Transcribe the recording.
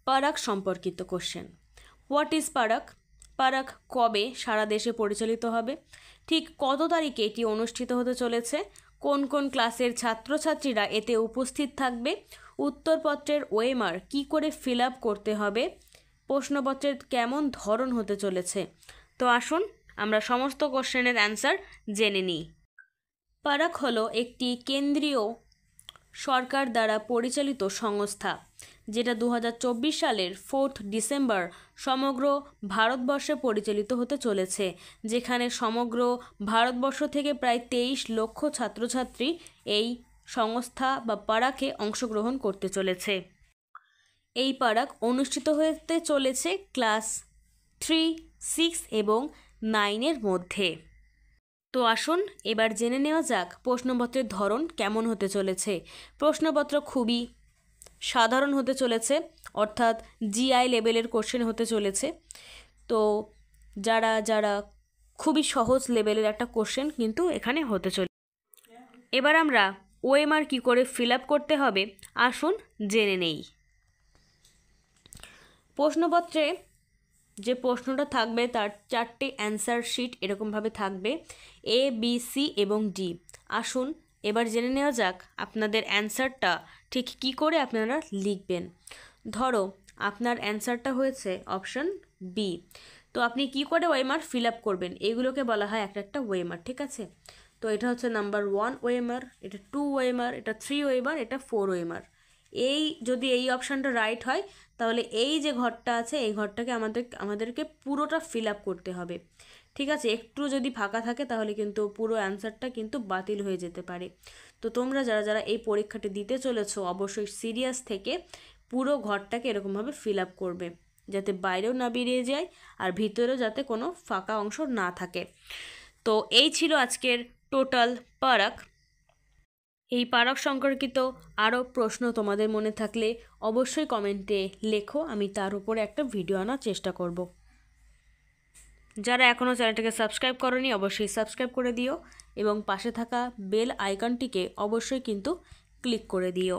পারাক সম্পর্কিত question. What is Parag? Parag কবে সারা দেশে পরিচালিত হবে? ঠিক কত তারিখে এটি অনুষ্ঠিত হতে চলেছে? কোন কোন ক্লাসের ছাত্রছাত্রীরা এতে উপস্থিত থাকবে? উত্তরপত্রের ওএমআর কী করে ফিল আপ করতে হবে? প্রশ্নপত্রের কেমন ধরন হতে চলেছে? তো আসুন আমরা সমস্ত কোশ্চেনের অ্যান্সার জেনে নিই। পারাক হলো একটি কেন্দ্রীয় সরকার দ্বারা পরিচালিত সংস্থা, যেটা 2024 সালের 4 ডিসেম্বর সমগ্র ভারতবর্ষে পরিচালিত হতে চলেছে, যেখানে সমগ্র ভারতবর্ষ থেকে প্রায় 23 লক্ষ ছাত্রছাত্রী এই সংস্থা বা পারাকে অংশগ্রহণ করতে চলেছে। এই পারাক অনুষ্ঠিত হতে চলেছে ক্লাস 3, 6 এবং 9-এর মধ্যে। তো আসুন এবার জেনে নেওয়া যাক প্রশ্নপত্রের ধরন কেমন হতে চলেছে। প্রশ্নপত্র খুবই সাধারণ হতে চলেছে, অর্থাৎ জিআই লেভেলের কোশ্চেন হতে চলেছে। তো যারা যারা খুবই সহজ লেভেলের একটা কোশ্চেন কিন্তু এখানে হতে চলেছে। এবার আমরা ওএমআর কী করে ফিল আপ করতে হবে আসুন জেনে নেই। প্রশ্নপত্রে যে প্রশ্নটা থাকবে তার 4টে অ্যান্সার শিট এরকমভাবে থাকবে, এ, বি, সি এবং ডি। আসুন এবার জেনে নেওয়া যাক আপনাদের অ্যান্সারটা ঠিক কী করে আপনারা লিখবেন। ধরো আপনার অ্যান্সারটা হয়েছে অপশন বি, তো আপনি কি করে ওএমআর ফিল আপ করবেন এগুলোকে বলা হয় একটা একটা ওএমআর, ঠিক আছে? তো এটা হচ্ছে নাম্বার 1 ওএমআর, এটা 2 ওএমআর, এটা 3 ওএমআর, এটা 4 ওএমআর। যদি এই অপশানটা রাইট হয় তাহলে এই যে ঘরটা আছে এই ঘরটাকে আমাদেরকে পুরোটা ফিল আপ করতে হবে, ঠিক আছে? একটু যদি ফাঁকা থাকে তাহলে কিন্তু পুরো অ্যান্সারটা কিন্তু বাতিল হয়ে যেতে পারে। তো তোমরা যারা যারা এই পরীক্ষাটি দিতে চলেছো অবশ্যই সিরিয়াস থেকে পুরো ঘরটাকে এরকমভাবে ফিল আপ করবে, যাতে বাইরেও না বেরিয়ে যায় আর ভিতরেও যাতে কোনো ফাঁকা অংশ না থাকে। তো এই ছিল আজকের টোটাল পারাক। এই পারাক সম্পর্কিত আরও প্রশ্ন তোমাদের মনে থাকলে অবশ্যই কমেন্টে লেখো, আমি তার উপরে একটা ভিডিও আনার চেষ্টা করব। যারা এখনও চ্যানেলটাকে সাবস্ক্রাইব করোনি অবশ্যই সাবস্ক্রাইব করে দিও এবং পাশে থাকা বেল আইকনটিকে অবশ্যই কিন্তু ক্লিক করে দিও।